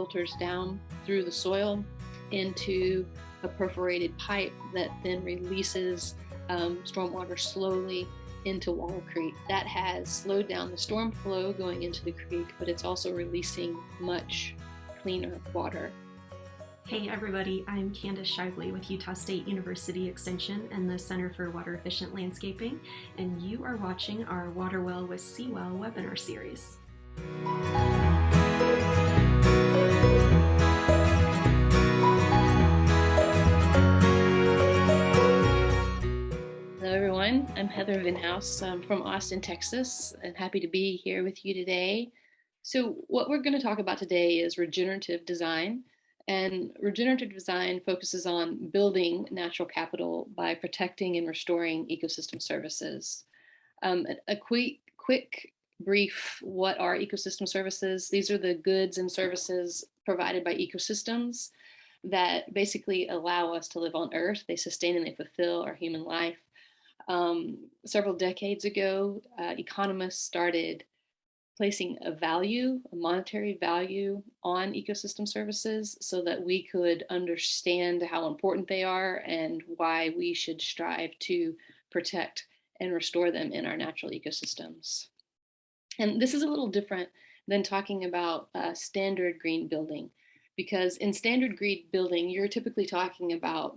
filters down through the soil into a perforated pipe that then releases stormwater slowly into Wallow Creek. That has slowed down the storm flow going into the creek, but it's also releasing much cleaner water. Hey everybody, I'm Candace Shigley with Utah State University Extension and the Center for Water Efficient Landscaping, and you are watching our Water Well with CWEL webinar series. Hello everyone, I'm Heather Venhaus from Austin, Texas, and happy to be here with you today. So what we're going to talk about today is regenerative design. And regenerative design focuses on building natural capital by protecting and restoring ecosystem services. A quick brief, what are ecosystem services? These are the goods and services provided by ecosystems that basically allow us to live on Earth. They sustain and they fulfill our human life. Several decades ago, economists started placing a monetary value on ecosystem services so that we could understand how important they are and why we should strive to protect and restore them in our natural ecosystems. And this is a little different than talking about standard green building, because in standard green building, you're typically talking about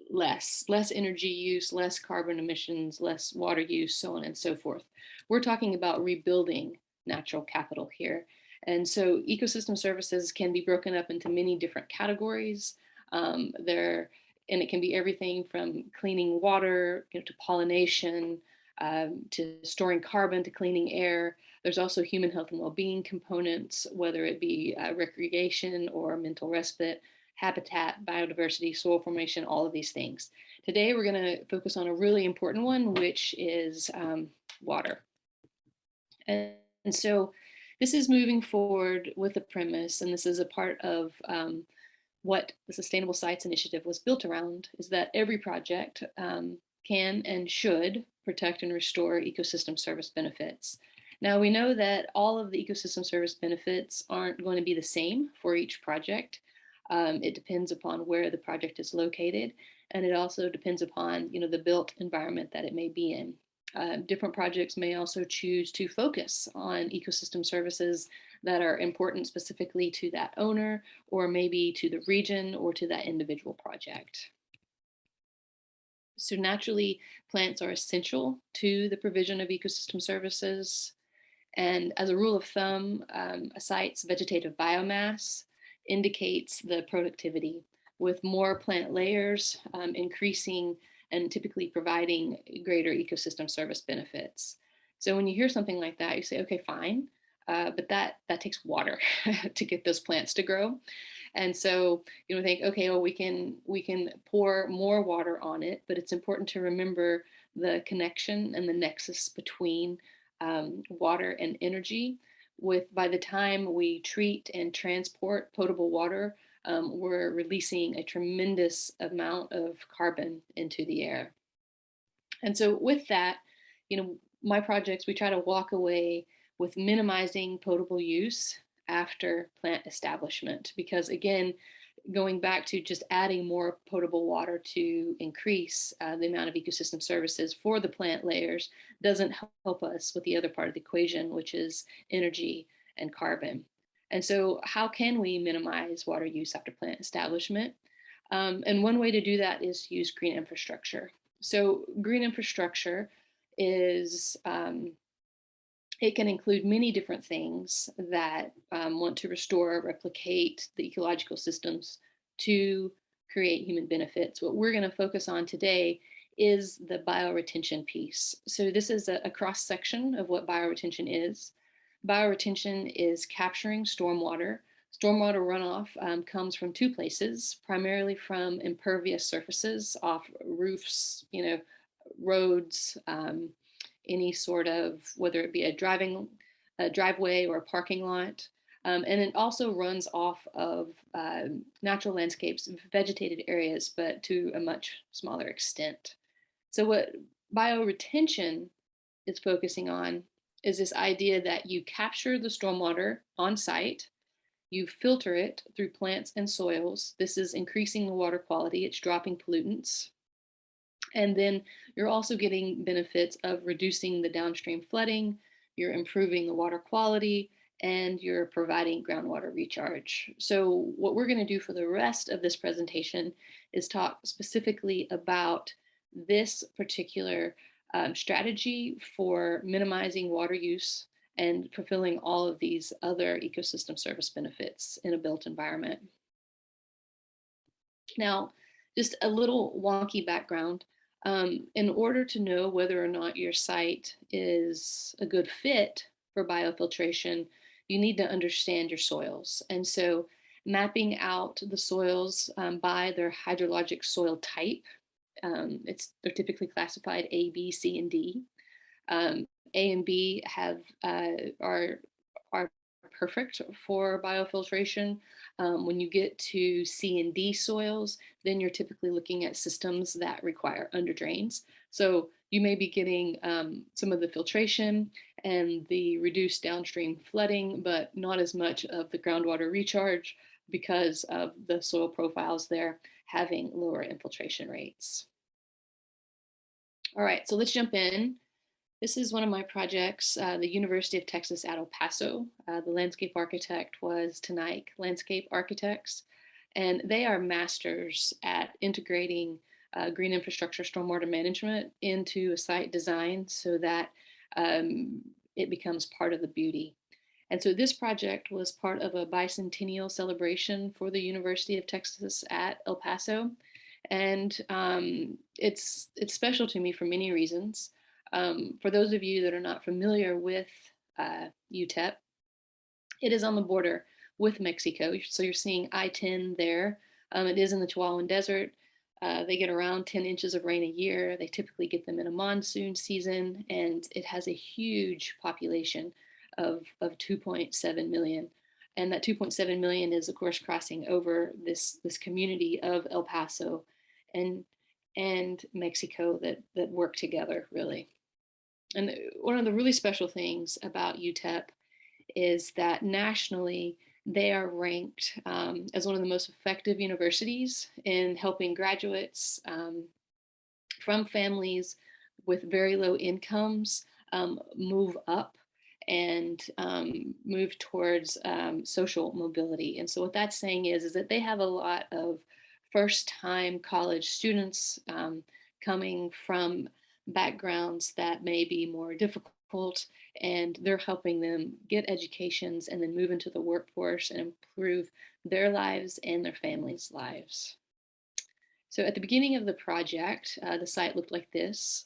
less energy use, less carbon emissions, less water use, so on and so forth. We're talking about rebuilding natural capital here. And so ecosystem services can be broken up into many different categories. And it can be everything from cleaning water, to pollination, to storing carbon, to cleaning air. There's also human health and well-being components, whether it be recreation or mental respite, habitat, biodiversity, soil formation, all of these things. Today, we're going to focus on a really important one, which is water. And so this is moving forward with a premise, and this is a part of what the Sustainable Sites Initiative was built around, is that every project can and should protect and restore ecosystem service benefits. Now, we know that all of the ecosystem service benefits aren't going to be the same for each project. It depends upon where the project is located, and it also depends upon the built environment that it may be in. Different projects may also choose to focus on ecosystem services that are important specifically to that owner, or maybe to the region or to that individual project. So naturally, plants are essential to the provision of ecosystem services. And as a rule of thumb, a site's vegetative biomass indicates the productivity, with more plant layers increasing and typically providing greater ecosystem service benefits. So when you hear something like that, you say, okay, fine, but that takes water to get those plants to grow. And so think, okay, well, we can pour more water on it, but it's important to remember the connection and the nexus between water and energy. By the time we treat and transport potable water, we're releasing a tremendous amount of carbon into the air. And so with that, my projects, we try to walk away with minimizing potable use after plant establishment, because again, going back to just adding more potable water to increase the amount of ecosystem services for the plant layers doesn't help us with the other part of the equation, which is energy and carbon. And so how can we minimize water use after plant establishment? And one way to do that is use green infrastructure. So green infrastructure is, it can include many different things that want to restore, replicate the ecological systems to create human benefits. What we're going to focus on today is the bioretention piece. So this is a cross-section of what bioretention is. Bioretention is capturing stormwater. Stormwater runoff comes from two places, primarily from impervious surfaces off roofs, roads, any sort of, whether it be a driveway or a parking lot. And it also runs off of natural landscapes, vegetated areas, but to a much smaller extent. So what bioretention is focusing on is this idea that you capture the stormwater on site, You filter it through plants and soils. This is increasing the water quality, it's dropping pollutants. And then you're also getting benefits of reducing the downstream flooding, you're improving the water quality, and you're providing groundwater recharge. So, what we're going to do for the rest of this presentation is talk specifically about this particular strategy for minimizing water use and fulfilling all of these other ecosystem service benefits in a built environment. Now, just a little wonky background. In order to know whether or not your site is a good fit for biofiltration, you need to understand your soils. And so, mapping out the soils by their hydrologic soil type, they're typically classified A, B, C, and D. A and B are perfect for biofiltration. When you get to C and D soils, then you're typically looking at systems that require underdrains. So you may be getting some of the filtration and the reduced downstream flooding, but not as much of the groundwater recharge because of the soil profiles there having lower infiltration rates. All right, so let's jump in. This is one of my projects, the University of Texas at El Paso. The landscape architect was Tanaik Landscape Architects, and they are masters at integrating green infrastructure stormwater management into a site design so that it becomes part of the beauty. And so this project was part of a bicentennial celebration for the University of Texas at El Paso. And it's special to me for many reasons. For those of you that are not familiar with Utep, it is on the border with Mexico. So you're seeing I-10 there. It is in the Chihuahuan Desert. They get around 10 inches of rain a year. They typically get them in a monsoon season, and it has a huge population of 2.7 million. And that 2.7 million is, of course, crossing over this community of El Paso and Mexico that work together, really. And one of the really special things about UTEP is that nationally, they are ranked as one of the most effective universities in helping graduates from families with very low incomes move up and move towards social mobility. And so what that's saying is that they have a lot of first-time college students coming from backgrounds that may be more difficult, and they're helping them get educations and then move into the workforce and improve their lives and their families' lives. So at the beginning of the project, the site looked like this.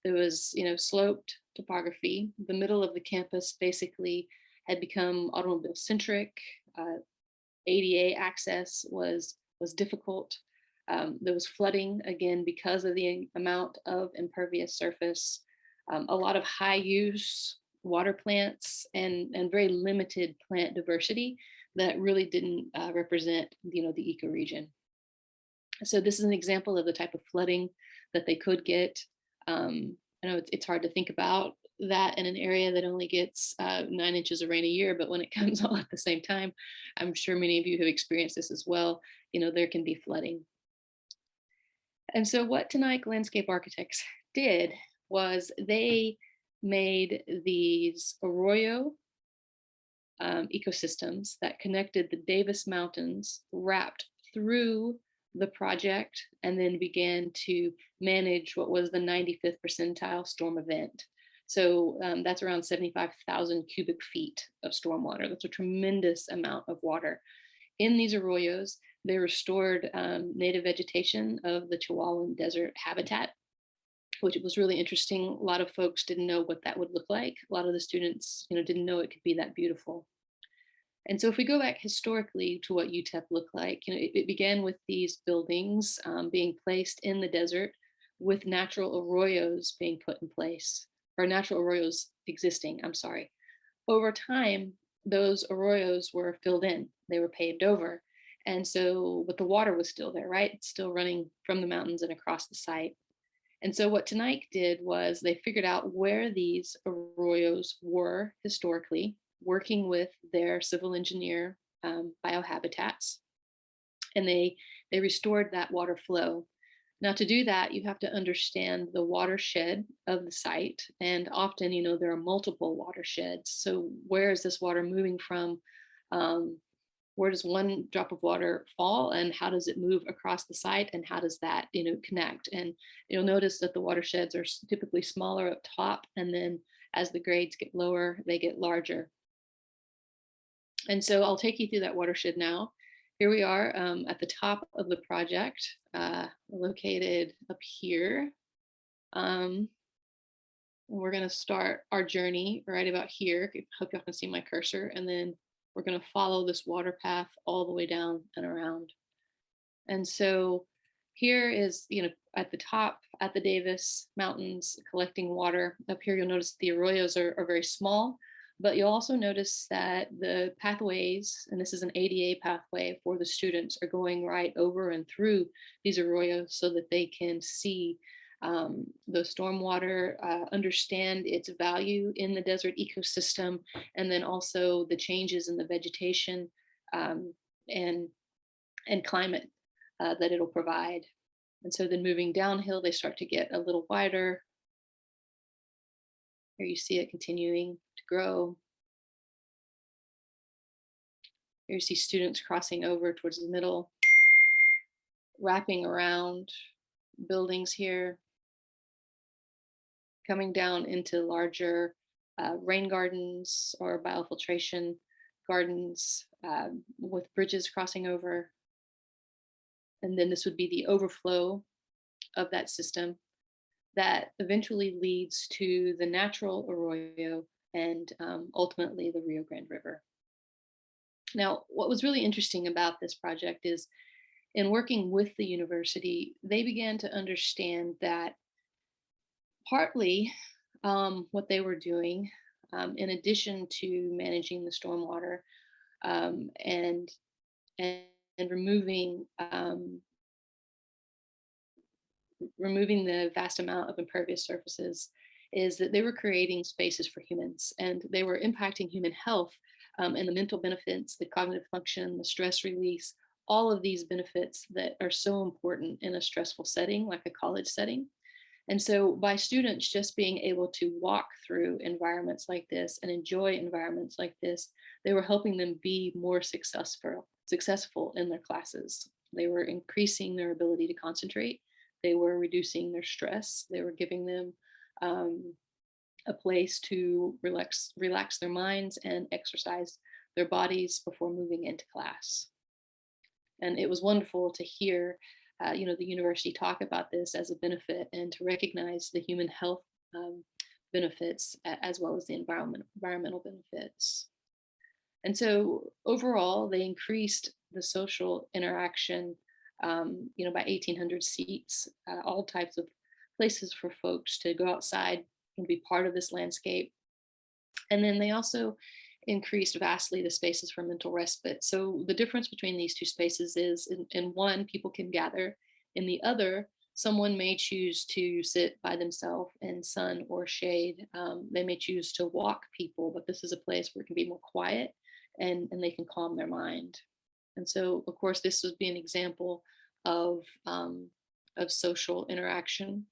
There was, sloped topography. The middle of the campus basically had become automobile centric. ADA access was difficult. There was flooding, again, because of the amount of impervious surface, a lot of high use water plants and very limited plant diversity that really didn't represent, the ecoregion. So this is an example of the type of flooding that they could get. I know it's hard to think about that in an area that only gets 9 inches of rain a year, but when it comes all at the same time, I'm sure many of you have experienced this as well. There can be flooding. And so what Tanaik Landscape Architects did was they made these arroyo ecosystems that connected the Davis Mountains, wrapped through the project, and then began to manage what was the 95th percentile storm event. So that's around 75,000 cubic feet of stormwater. That's a tremendous amount of water. In these arroyos, they restored native vegetation of the Chihuahuan Desert habitat, which was really interesting. A lot of folks didn't know what that would look like. A lot of the students, didn't know it could be that beautiful. And so if we go back historically to what UTEP looked like, it began with these buildings being placed in the desert with natural arroyos being put in place, or natural arroyos existing, I'm sorry. Over time, those arroyos were filled in, they were paved over. And so, but the water was still there, right? It's still running from the mountains and across the site. And so what Tanaik did was they figured out where these arroyos were historically, working with their civil engineer biohabitats, and they restored that water flow. Now, to do that, you have to understand the watershed of the site, and often, there are multiple watersheds. So, where is this water moving from? Um, where does one drop of water fall, and how does it move across the site, and how does that connect? And you'll notice that the watersheds are typically smaller up top, and then as the grades get lower, they get larger. And so I'll take you through that watershed now. Here we are at the top of the project, located up here. We're going to start our journey right about here. I hope y'all can see my cursor. And then we're going to follow this water path all the way down and around. And so here is, at the top, at the Davis Mountains, collecting water. Up here, you'll notice the arroyos are very small, but you'll also notice that the pathways, and this is an ADA pathway for the students, are going right over and through these arroyos so that they can see the stormwater, understand its value in the desert ecosystem, and then also the changes in the vegetation and climate that it'll provide. And so then moving downhill, they start to get a little wider. Here you see it continuing to grow. Here you see students crossing over towards the middle, wrapping around buildings here, coming down into larger rain gardens or biofiltration gardens with bridges crossing over. And then this would be the overflow of that system that eventually leads to the natural arroyo and ultimately the Rio Grande River. Now, what was really interesting about this project is in working with the university, they began to understand that partly what they were doing, in addition to managing the stormwater and removing the vast amount of impervious surfaces, is that they were creating spaces for humans, and they were impacting human health and the mental benefits, the cognitive function, the stress release, all of these benefits that are so important in a stressful setting like a college setting. And so by students just being able to walk through environments like this and enjoy environments like this, they were helping them be more successful in their classes. They were increasing their ability to concentrate. They were reducing their stress. They were giving them a place to relax their minds and exercise their bodies before moving into class. And it was wonderful to hear the university talk about this as a benefit and to recognize the human health benefits as well as the environmental benefits. And so overall, they increased the social interaction, by 1,800 seats, all types of places for folks to go outside and be part of this landscape. And then they also increased vastly the spaces for mental respite. So the difference between these two spaces is in one, people can gather. In the other, someone may choose to sit by themselves in sun or shade. They may choose to walk people, but this is a place where it can be more quiet and they can calm their mind. And so, of course, this would be an example of social interaction.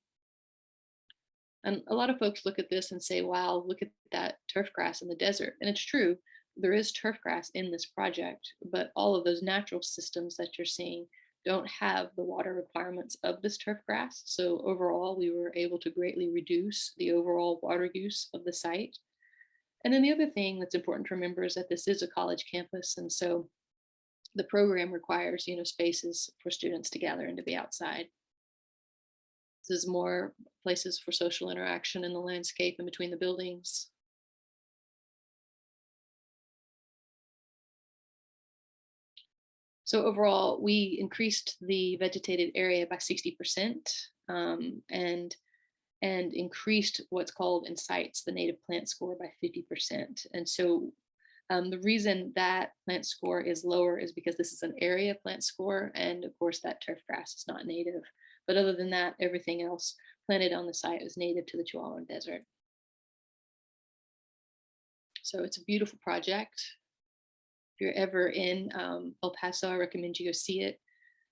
And a lot of folks look at this and say, wow, look at that turf grass in the desert. And it's true, there is turf grass in this project, but all of those natural systems that you're seeing don't have the water requirements of this turf grass. So overall, we were able to greatly reduce the overall water use of the site. And then the other thing that's important to remember is that this is a college campus. And so the program requires, spaces for students to gather and to be outside. This is more places for social interaction in the landscape and between the buildings. So overall, we increased the vegetated area by 60%, and increased what's called in sites the native plant score by 50%. And so the reason that plant score is lower is because this is an area plant score, and of course that turf grass is not native. But other than that, everything else planted on the site is native to the Chihuahuan Desert. So it's a beautiful project. you're ever in El Paso, I recommend you go see it.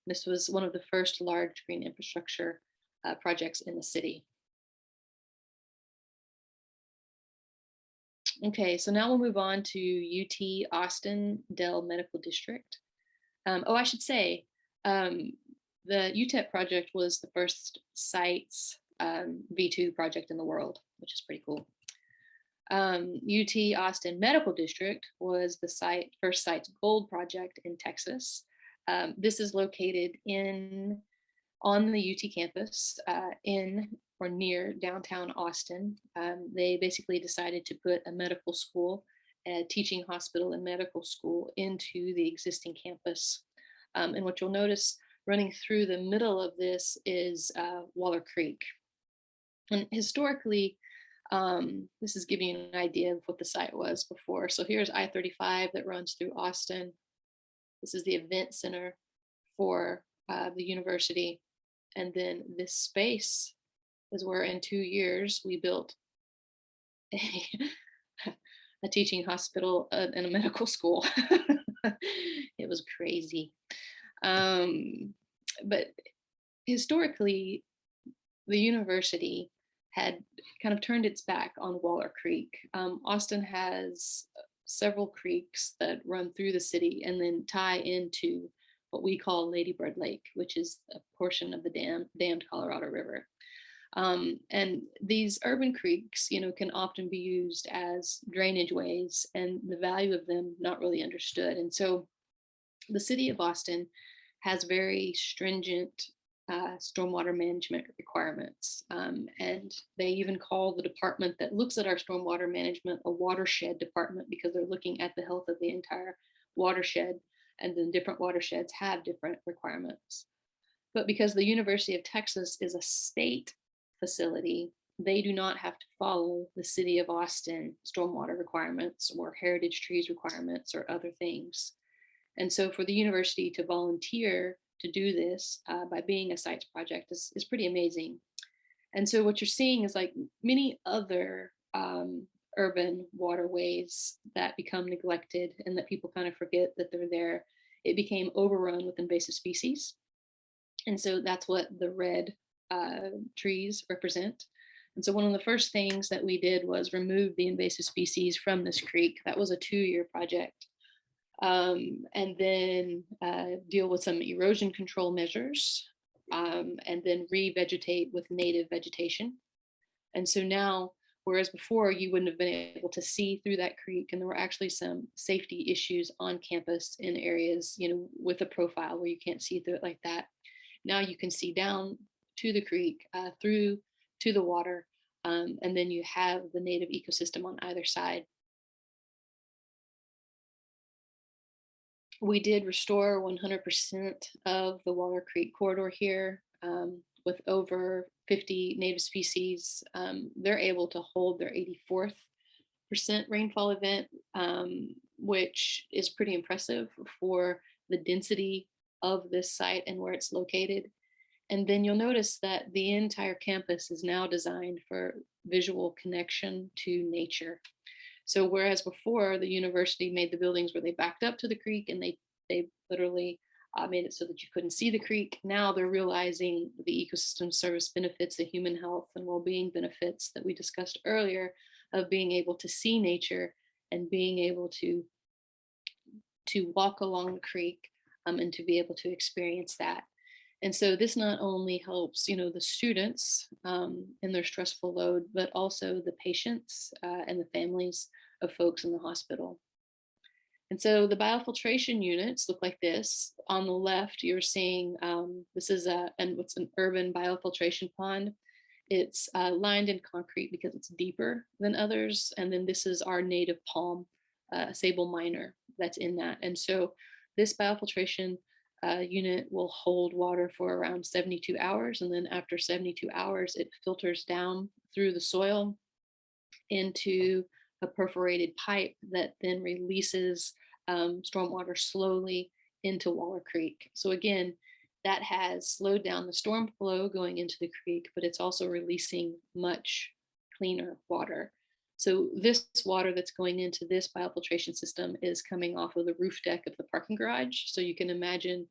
This was one of the first large green infrastructure projects in the city. Okay, so now we'll move on to UT Austin Dell Medical District. Oh, I should say, the Utep project was the first site's V2 project in the world, which is pretty cool. UT Austin Medical District was the first site's gold project in Texas. This is located on the UT campus in or near downtown Austin. They basically decided to put a medical school, a teaching hospital and medical school into the existing campus. And what you'll notice running through the middle of this is Waller Creek. And historically, this is giving you an idea of what the site was before. So here's I-35 that runs through Austin. This is the event center for the university. And then this space is where in 2 years we built a teaching hospital and a medical school. It was crazy. But historically, the university had kind of turned its back on Waller Creek. Austin has several creeks that run through the city and then tie into what we call Lady Bird Lake, which is a portion of the dammed Colorado River. And these urban creeks, can often be used as drainage ways, and the value of them not really understood. And so the city of Austin has very stringent stormwater management requirements. And they even call the department that looks at our stormwater management a watershed department, because they're looking at the health of the entire watershed, and then different watersheds have different requirements. But because the University of Texas is a state facility, they do not have to follow the city of Austin stormwater requirements or heritage trees requirements or other things. And so for the university to volunteer to do this by being a sites project is pretty amazing. And so what you're seeing is like many other urban waterways that become neglected and that people kind of forget that they're there. It became overrun with invasive species. And so that's what the red trees represent. And so one of the first things that we did was remove the invasive species from this creek. That was a 2-year project. And then deal with some erosion control measures, and then revegetate with native vegetation. And so now, whereas before you wouldn't have been able to see through that creek, and there were actually some safety issues on campus in areas, with a profile where you can't see through it like that. Now you can see down to the creek, through to the water, and then you have the native ecosystem on either side. We did restore 100% of the Waller Creek corridor here, with over 50 native species. They're able to hold their 84th rainfall event, which is pretty impressive for the density of this site and where it's located. And then you'll notice that the entire campus is now designed for visual connection to nature. So whereas before the university made the buildings where they backed up to the creek and they literally made it so that you couldn't see the creek, now they're realizing the ecosystem service benefits, the human health and well-being benefits that we discussed earlier of being able to see nature and being able to walk along the creek, and to be able to experience that. And so this not only helps, the students in their stressful load, but also the patients and the families of folks in the hospital. And so the biofiltration units look like this. On the left, you're seeing this is what's an urban biofiltration pond. It's lined in concrete because it's deeper than others. And then this is our native palm, sable minor that's in that. And so this biofiltration unit will hold water for around 72 hours. And then after 72 hours, it filters down through the soil into a perforated pipe that then releases stormwater slowly into Waller Creek. So again, that has slowed down the storm flow going into the creek, but it's also releasing much cleaner water. So this water that's going into this biofiltration system is coming off of the roof deck of the parking garage. So you can imagine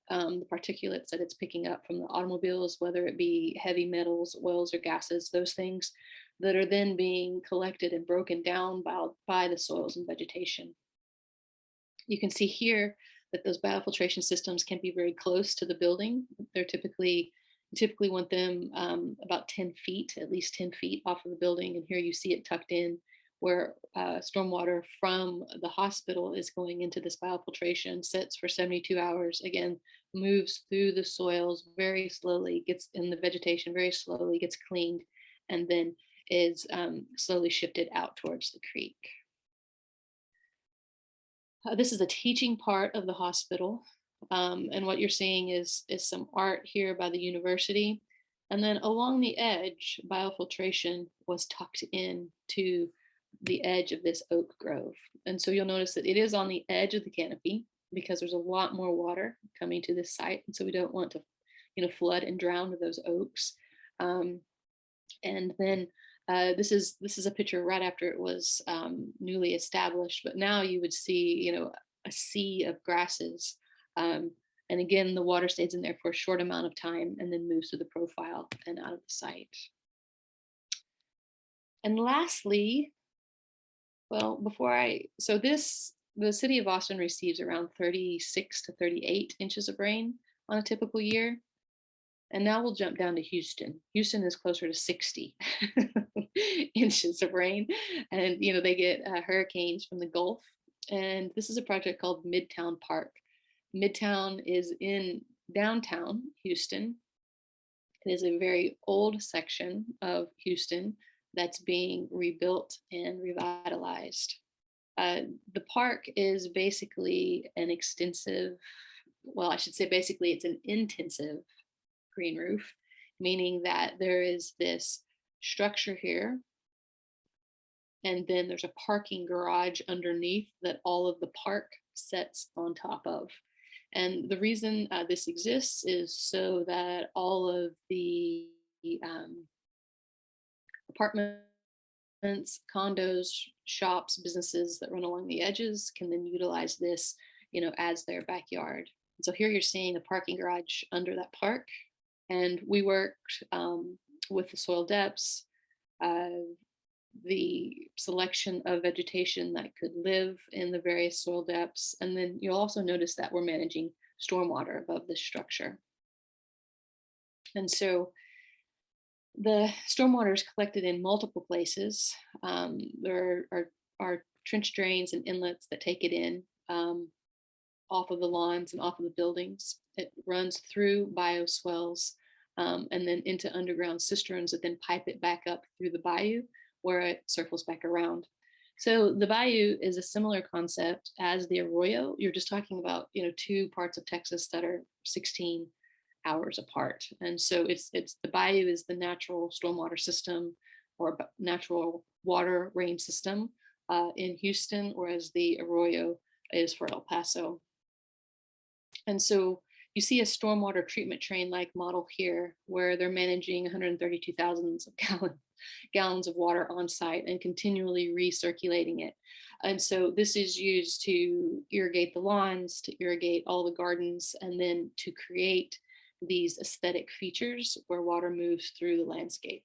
the particulates that it's picking up from the automobiles, whether it be heavy metals, oils, or gases, those things that are then being collected and broken down by the soils and vegetation. You can see here that those biofiltration systems can be very close to the building. They're typically want them about 10 feet, at least 10 feet off of the building. And here you see it tucked in where stormwater from the hospital is going into this biofiltration, sits for 72 hours, again, moves through the soils very slowly, gets in the vegetation very slowly, gets cleaned, and then is slowly shifted out towards the creek. This is a teaching part of the hospital. And what you're seeing is some art here by the university. And then along the edge, biofiltration was tucked in to the edge of this oak grove. And so you'll notice that it is on the edge of the canopy because there's a lot more water coming to this site. And so we don't want to, flood and drown those oaks. And then this is a picture right after it was newly established, but now you would see, a sea of grasses. And again, the water stays in there for a short amount of time and then moves through the profile and out of the site. And lastly, well, the city of Austin receives around 36 to 38 inches of rain on a typical year. And now we'll jump down to Houston. Houston is closer to 60 inches of rain. And, they get hurricanes from the Gulf. And this is a project called Midtown Park. Midtown is in downtown Houston. It is a very old section of Houston that's being rebuilt and revitalized. The park is basically an extensive, well, I should say basically it's an intensive green roof, meaning that there is this structure here, and then there's a parking garage underneath that all of the park sits on top of. And the reason this exists is so that all of the apartments, condos, shops, businesses that run along the edges can then utilize this, as their backyard. And so here you're seeing a parking garage under that park. And we worked with the soil depths, the selection of vegetation that could live in the various soil depths. And then you'll also notice that we're managing stormwater above this structure. And so the stormwater is collected in multiple places. There are trench drains and inlets that take it in off of the lawns and off of the buildings. It runs through bioswales and then into underground cisterns that then pipe it back up through the bayou where it circles back around. So the bayou is a similar concept as the arroyo. You're just talking about, two parts of Texas that are 16 hours apart. And so it's the bayou is the natural stormwater system or natural water rain system in Houston, whereas the arroyo is for El Paso. And so you see a stormwater treatment train like model here, where they're managing 132,000 gallons of water on site and continually recirculating it. And so this is used to irrigate the lawns, to irrigate all the gardens, and then to create these aesthetic features where water moves through the landscape.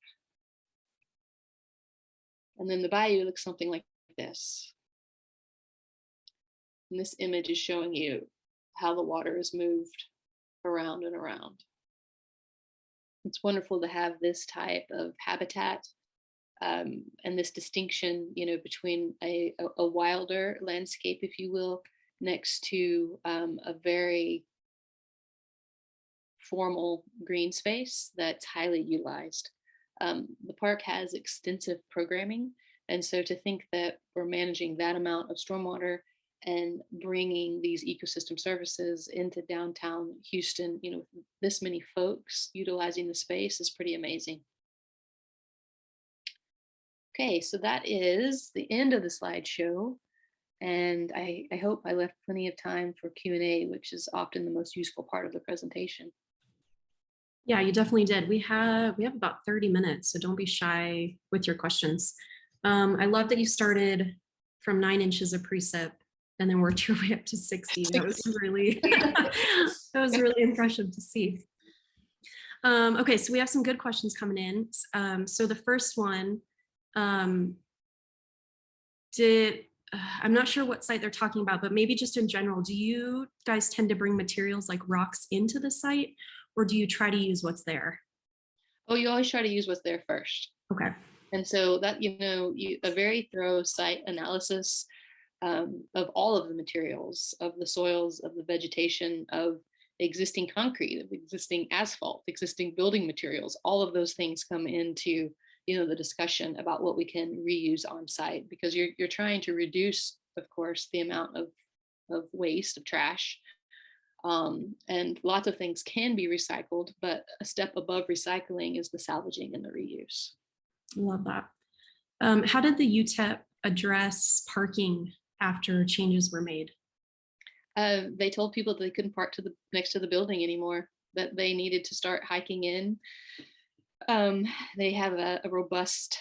And then the bayou looks something like this. And this image is showing you how the water is moved around and around. It's wonderful to have this type of habitat and this distinction, between a wilder landscape, if you will, next to a very formal green space that's highly utilized. The park has extensive programming, and so to think that we're managing that amount of stormwater and bringing these ecosystem services into downtown Houston, with this many folks utilizing the space is pretty amazing. Okay, so that is the end of the slideshow. And I hope I left plenty of time for Q&A, which is often the most useful part of the presentation. Yeah, you definitely did. We have about 30 minutes, so don't be shy with your questions. I love that you started from 9 inches of precip and then worked your way up to 60. That was really, that was really impressive to see. Okay, so we have some good questions coming in. So the first one, I'm not sure what site they're talking about, but maybe just in general, do you guys tend to bring materials like rocks into the site, or do you try to use what's there? Oh, you always try to use what's there first. Okay. And so that, a very thorough site analysis of all of the materials, of the soils, of the vegetation, of existing concrete, of existing asphalt, existing building materials, all of those things come into the discussion about what we can reuse on site, because you're trying to reduce, of course, the amount of waste, of trash. And lots of things can be recycled, but a step above recycling is the salvaging and the reuse. I love that. How did the Utep address parking after changes were made? They told people that they couldn't park next to the building anymore, that they needed to start hiking in. They have a robust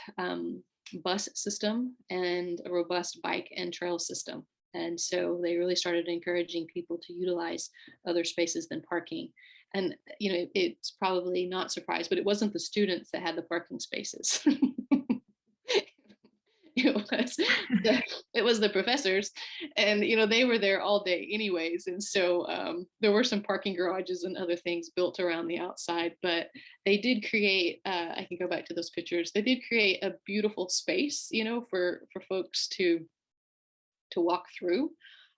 bus system and a robust bike and trail system. And so they really started encouraging people to utilize other spaces than parking. And, it's probably not surprised, but it wasn't the students that had the parking spaces. It was the professors, and they were there all day anyways, and so there were some parking garages and other things built around the outside, but they did create, I can go back to those pictures, they did create a beautiful space for folks to walk through.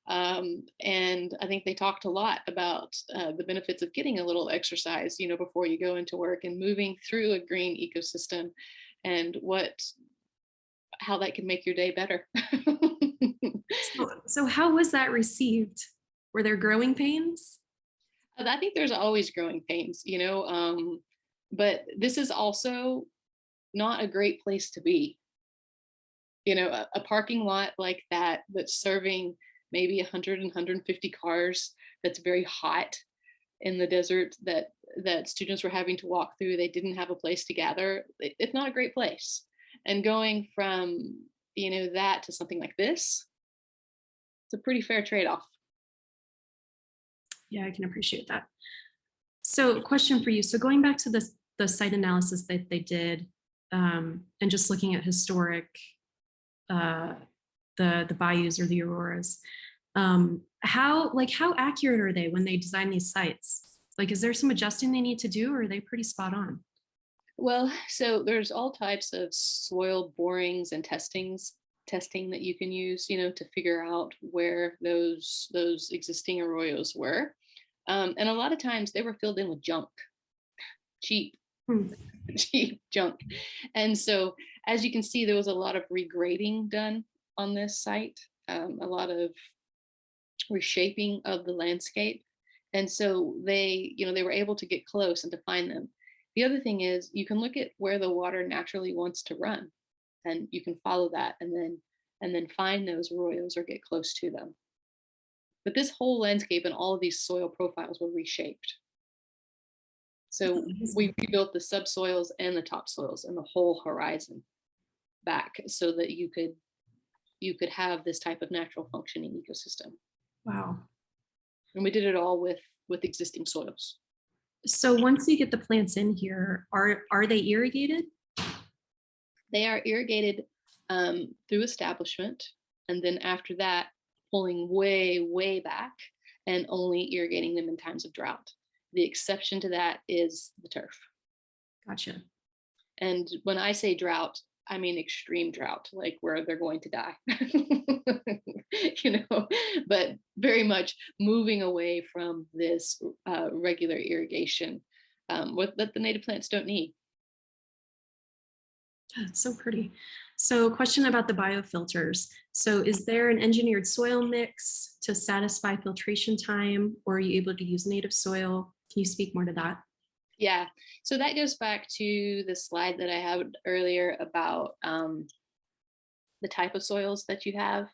And I think they talked a lot about the benefits of getting a little exercise before you go into work, and moving through a green ecosystem, and how that can make your day better. So how was that received? Were there growing pains? I think there's always growing pains, but this is also not a great place to be. A parking lot like that, that's serving maybe 100 and 150 cars, that's very hot in the desert, that students were having to walk through, they didn't have a place to gather. It's not a great place. And going from that to something like this, it's a pretty fair trade-off. Yeah, I can appreciate that. So question for you. So going back to the site analysis that they did, and just looking at historic, the bayous or the auroras, how accurate are they when they design these sites? Like, is there some adjusting they need to do, or are they pretty spot on? Well, so there's all types of soil borings and testing that you can use, to figure out where those existing arroyos were. And a lot of times they were filled in with junk, cheap, cheap junk. And so, as you can see, there was a lot of regrading done on this site, a lot of reshaping of the landscape. And so they were able to get close and to find them. The other thing is, you can look at where the water naturally wants to run, and you can follow that, and then find those arroyos or get close to them. But this whole landscape and all of these soil profiles were reshaped. So we rebuilt the subsoils and the topsoils and the whole horizon back, so that you could have this type of natural functioning ecosystem. Wow. And we did it all with existing soils. So once you get the plants in here, are they irrigated? They are irrigated through establishment, and then after that, pulling way, way back and only irrigating them in times of drought. The exception to that is the turf. Gotcha. And when I say drought, I mean extreme drought, like where they're going to die. But very much moving away from this regular irrigation, that the native plants don't need. That's so pretty. So question about the biofilters. So is there an engineered soil mix to satisfy filtration time, or are you able to use native soil? Can you speak more to that? Yeah, so that goes back to the slide that I had earlier about the type of soils that you have.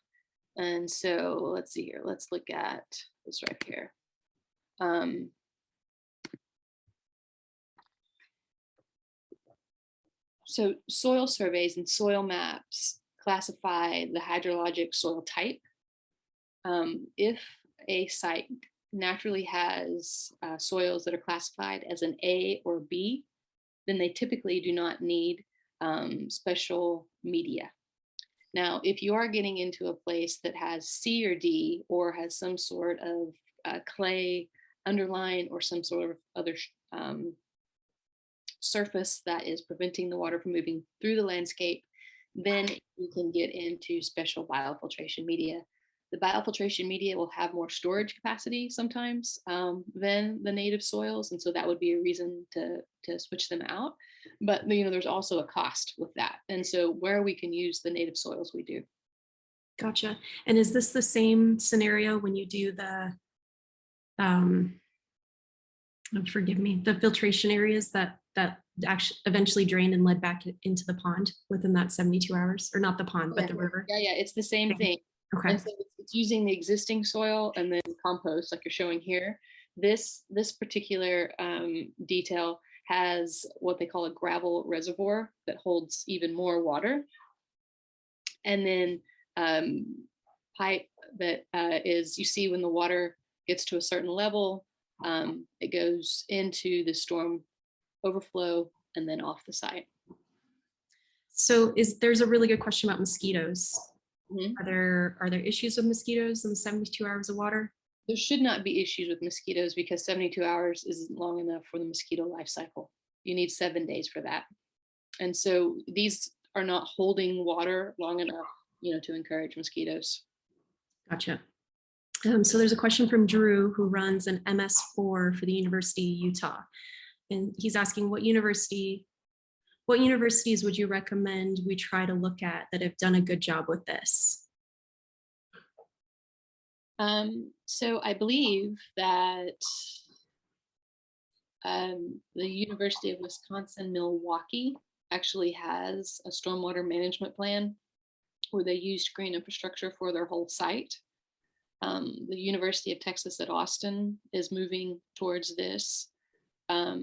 And so let's see here, let's look at this right here. So soil surveys and soil maps classify the hydrologic soil type. If a site naturally has soils that are classified as an A or B, then they typically do not need special media. Now, if you are getting into a place that has C or D, or has some sort of clay underlying, or some sort of other surface that is preventing the water from moving through the landscape, then you can get into special biofiltration media. The biofiltration media will have more storage capacity sometimes than the native soils, and so that would be a reason to switch them out. But there's also a cost with that, and so where we can use the native soils, we do. Gotcha. And is this the same scenario when you do the forgive me, the filtration areas that actually eventually drained and led back into the pond within that 72 hours, or not the pond, but the river? Yeah, it's the same thing. Okay. And so it's using the existing soil and then compost, like you're showing here. This particular detail has what they call a gravel reservoir that holds even more water, and then pipe that is, you see when the water gets to a certain level, it goes into the storm overflow and then off the site. So there's a really good question about mosquitoes. Mm-hmm. Are there issues with mosquitoes in the 72 hours of water? There should not be issues with mosquitoes, because 72 hours isn't long enough for the mosquito life cycle. You need 7 days for that. And so these are not holding water long enough, to encourage mosquitoes. Gotcha. So there's a question from Drew, who runs an MS4 for the University of Utah. And he's asking, what universities would you recommend we try to look at that have done a good job with this? So I believe that the University of Wisconsin-Milwaukee actually has a stormwater management plan where they used green infrastructure for their whole site. The University of Texas at Austin is moving towards this. Let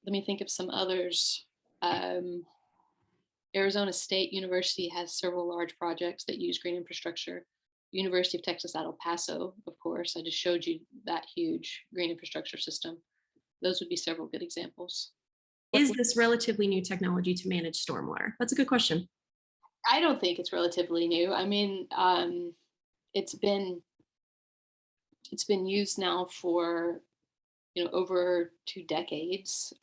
me think of some others. Arizona State University has several large projects that use green infrastructure. University of Texas at El Paso, of course, I just showed you that huge green infrastructure system. Those would be several good examples. Is this relatively new technology to manage stormwater? That's a good question. I don't think it's relatively new. I mean, it's been used now for over 2 decades.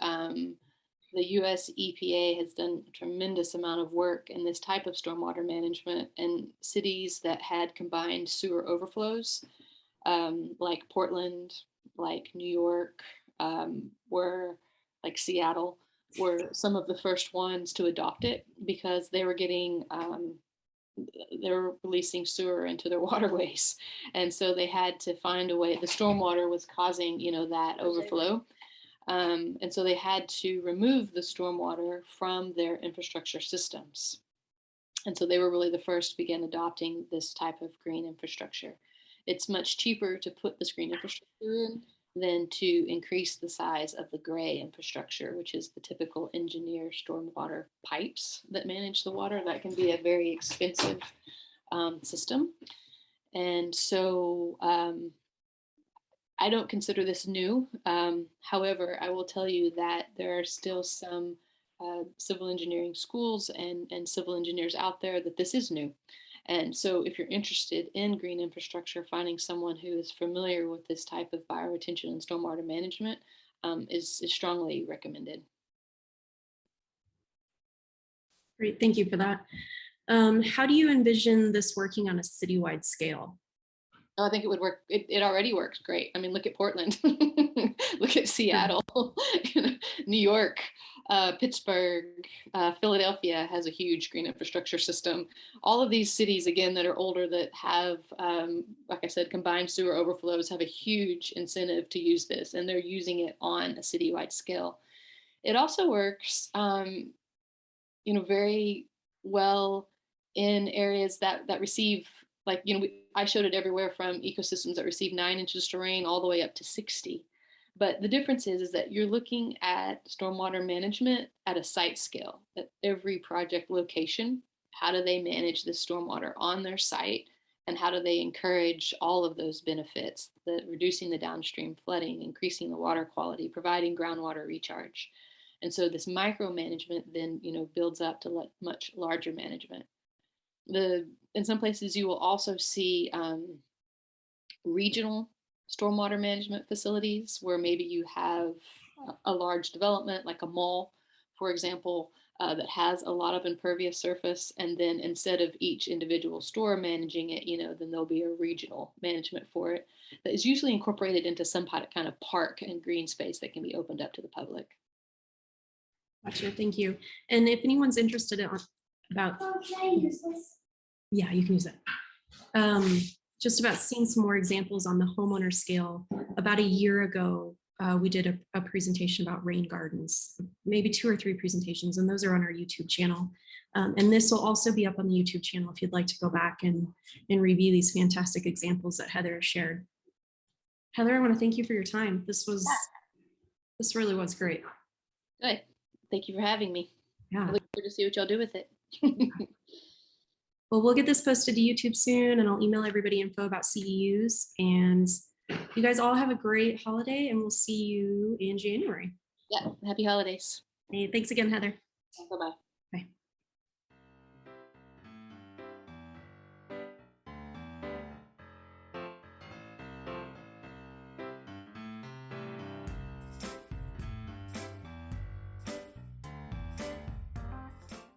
The U.S. EPA has done a tremendous amount of work in this type of stormwater management, and cities that had combined sewer overflows, like Portland, like New York, were like Seattle, were some of the first ones to adopt it, because they were getting they were releasing sewer into their waterways, and so they had to find a way. The stormwater was causing that overflow. And so they had to remove the stormwater from their infrastructure systems. And so they were really the first to begin adopting this type of green infrastructure. It's much cheaper to put this green infrastructure in than to increase the size of the gray infrastructure, which is the typical engineer stormwater pipes that manage the water. That can be a very expensive system. And so I don't consider this new. However, I will tell you that there are still some civil engineering schools and civil engineers out there that this is new. And so if you're interested in green infrastructure, finding someone who is familiar with this type of bioretention and stormwater management is strongly recommended. Great, thank you for that. How do you envision this working on a citywide scale? Oh, I think it would work. It already works great. I mean, look at Portland, look at Seattle, New York, Pittsburgh, Philadelphia has a huge green infrastructure system. All of these cities, again, that are older, that have, like I said, combined sewer overflows, have a huge incentive to use this, and they're using it on a citywide scale. It also works, very well in areas that receive, like, I showed it everywhere from ecosystems that receive 9 inches of rain all the way up to 60. But the difference is that you're looking at stormwater management at a site scale, at every project location. How do they manage the stormwater on their site? And how do they encourage all of those benefits, reducing the downstream flooding, increasing the water quality, providing groundwater recharge? And so this micromanagement then, builds up to much larger management. In some places, you will also see regional stormwater management facilities where maybe you have a large development like a mall, for example, that has a lot of impervious surface. And then instead of each individual store managing it, then there'll be a regional management for it that is usually incorporated into some kind of park and green space that can be opened up to the public. Gotcha, thank you. And if anyone's interested about, yeah, you can use it. Just about seeing some more examples on the homeowner scale. About a year ago, we did a presentation about rain gardens, maybe 2 or 3 presentations, and those are on our YouTube channel. And this will also be up on the YouTube channel if you'd like to go back and review these fantastic examples that Heather has shared. Heather, I want to thank you for your time. This really was great. Good. Thank you for having me. Yeah. I look forward to see what y'all do with it. Well, we'll get this posted to YouTube soon, and I'll email everybody info about CEUs. And you guys all have a great holiday, and we'll see you in January. Yeah, happy holidays. Hey, thanks again, Heather. Bye-bye.